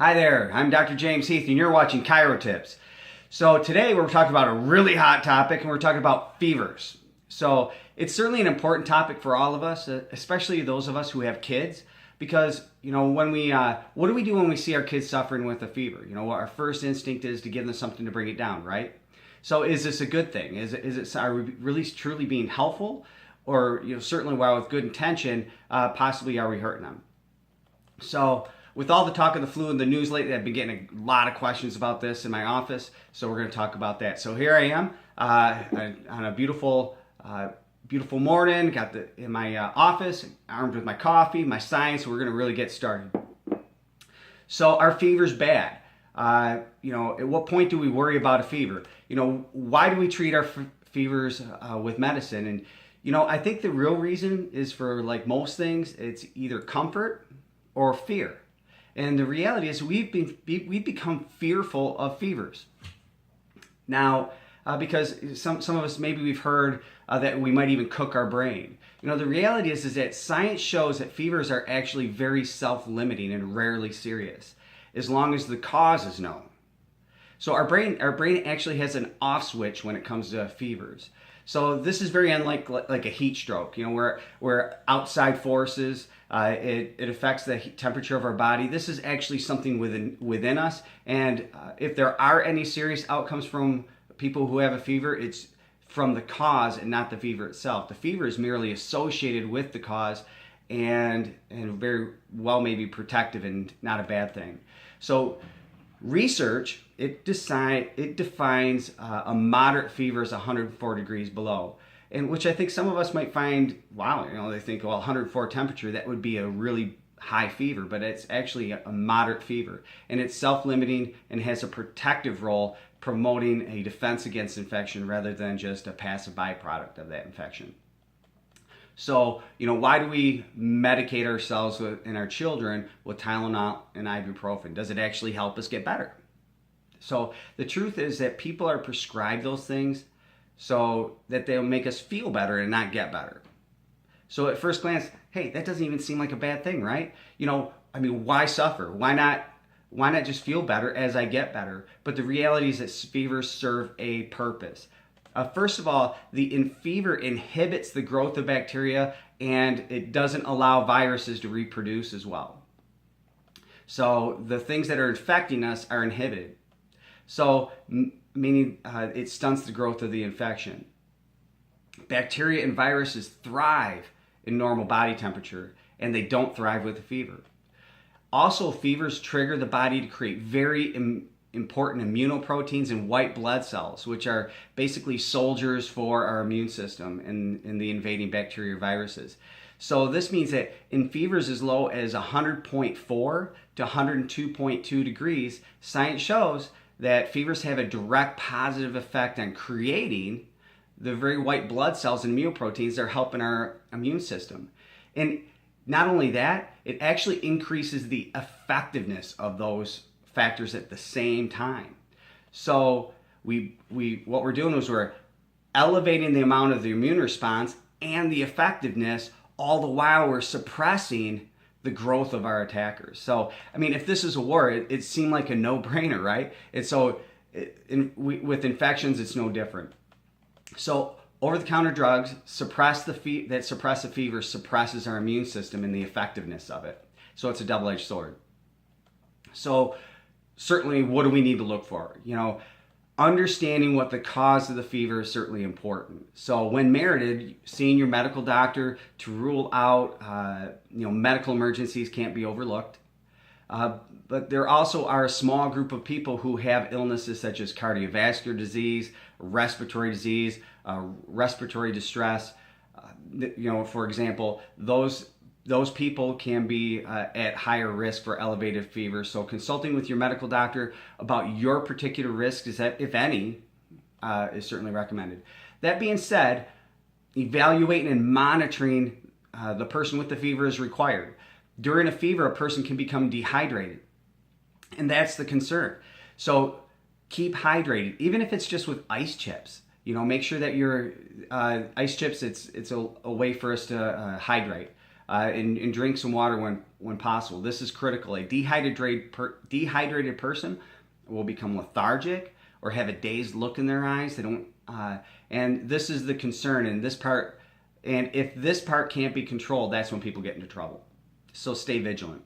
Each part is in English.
Hi there, I'm Dr. James Heath and you're watching ChiroTips. So today we're talking about a really hot topic and we're talking about fevers. So it's certainly an important topic for all of us, especially those of us who have kids, because when we, what do we do when we see our kids suffering with a fever? Our first instinct is to give them something to bring it down, right? So is this a good thing? Are we really truly being helpful? Or certainly while with good intention, possibly are we hurting them? So with all the talk of the flu in the news lately, I've been getting a lot of questions about this in my office, so we're going to talk about that. So here I am on a beautiful morning, in my office, armed with my coffee, my science, so we're going to really get started. So are fevers bad? At what point do we worry about a fever? Why do we treat our fevers with medicine? And I think the real reason is, for like most things, it's either comfort or fear. And the reality is we've become fearful of fevers. Now, because some of us, maybe we've heard that we might even cook our brain. The reality is that science shows that fevers are actually very self-limiting and rarely serious, as long as the cause is known. So our brain actually has an off switch when it comes to fevers. So this is very unlike like a heat stroke, where outside forces, it affects the temperature of our body. This is actually something within us. And if there are any serious outcomes from people who have a fever, it's from the cause and not the fever itself. The fever is merely associated with the cause and very well may be protective and not a bad thing. So research, it defines a moderate fever as 104 degrees below, and which I think some of us might find, wow, they think, well, 104 temperature, that would be a really high fever, but it's actually a moderate fever, and it's self-limiting and has a protective role, promoting a defense against infection rather than just a passive byproduct of that infection. So, why do we medicate ourselves and our children with Tylenol and ibuprofen? Does it actually help us get better? So the truth is that people are prescribed those things so that they'll make us feel better and not get better. So at first glance, hey, that doesn't even seem like a bad thing, right? Why suffer? Why not just feel better as I get better? But the reality is that fevers serve a purpose. First of all, the fever inhibits the growth of bacteria, and it doesn't allow viruses to reproduce as well. So the things that are infecting us are inhibited. So meaning it stunts the growth of the infection. Bacteria and viruses thrive in normal body temperature, and they don't thrive with a fever. Also, fevers trigger the body to create very important immunoproteins and white blood cells, which are basically soldiers for our immune system and the invading bacteria or viruses. So this means that in fevers as low as 100.4 to 102.2 degrees, science shows that fevers have a direct positive effect on creating the very white blood cells and immunoproteins that are helping our immune system. And not only that, it actually increases the effectiveness of those factors at the same time. So what we're doing is we're elevating the amount of the immune response and the effectiveness, all the while we're suppressing the growth of our attackers. So, if this is a war, it seemed like a no-brainer, right? And so with infections, it's no different. So over-the-counter drugs that suppress a fever suppresses our immune system and the effectiveness of it. So it's a double-edged sword. So certainly, what do we need to look for? Understanding what the cause of the fever is certainly important. So when merited, seeing your medical doctor to rule out, medical emergencies can't be overlooked. But there also are a small group of people who have illnesses such as cardiovascular disease, respiratory disease, respiratory distress. For example, those people can be at higher risk for elevated fever. So consulting with your medical doctor about your particular risks, if any, is certainly recommended. That being said, evaluating and monitoring the person with the fever is required. During a fever, a person can become dehydrated, and that's the concern. So keep hydrated, even if it's just with ice chips. Make sure that your ice chips, it's a way for us to hydrate. and drink some water when possible. This is critical. A dehydrated person will become lethargic or have a dazed look in their eyes. They don't, and this is the concern in this part. And if this part can't be controlled, that's when people get into trouble. So stay vigilant.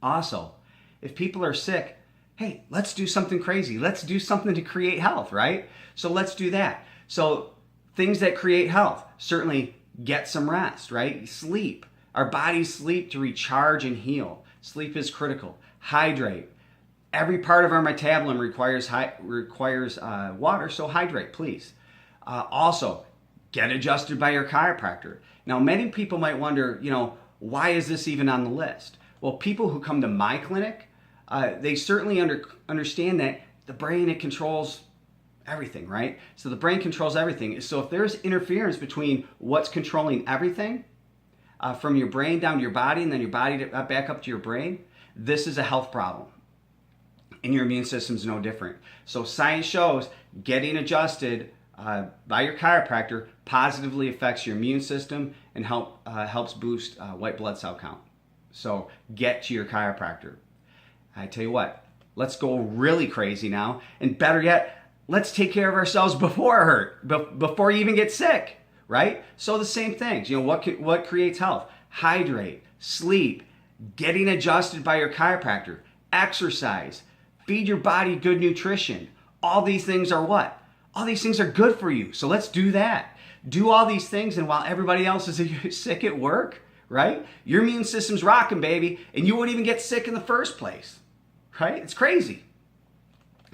Also, if people are sick, hey, let's do something crazy. Let's do something to create health, right? So let's do that. So things that create health, certainly get some rest, right? Sleep. Our bodies sleep to recharge and heal. Sleep is critical. Hydrate. Every part of our metabolism requires water, so hydrate, please. Also, get adjusted by your chiropractor. Now, many people might wonder, why is this even on the list? Well, people who come to my clinic, they certainly understand that the brain, it controls everything, right? So the brain controls everything. So if there's interference between what's controlling everything, from your brain down to your body and then your body back up to your brain, this is a health problem. And your immune system's no different. So science shows getting adjusted by your chiropractor positively affects your immune system and helps boost white blood cell count. So get to your chiropractor. I tell you what, let's go really crazy now. And better yet, let's take care of ourselves before before you even get sick, right? So the same things. What creates health? Hydrate, sleep, getting adjusted by your chiropractor, exercise, feed your body good nutrition. All these things are what? All these things are good for you. So let's do that. Do all these things, and while everybody else is sick at work, right? Your immune system's rocking, baby, and you won't even get sick in the first place, right? It's crazy.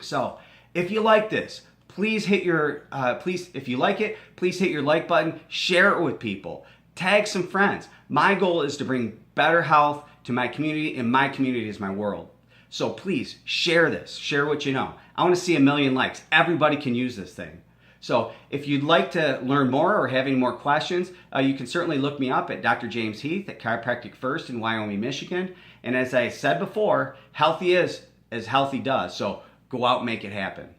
So if you like this, please hit your, if you like it, please hit your like button, share it with people, tag some friends. My goal is to bring better health to my community, and my community is my world. So please share this, share what you know. I want to see 1 million likes. Everybody can use this thing. So if you'd like to learn more or have any more questions, you can certainly look me up at Dr. James Heath at Chiropractic First in Wyoming, Michigan. And as I said before, healthy is as healthy does. So go out and make it happen.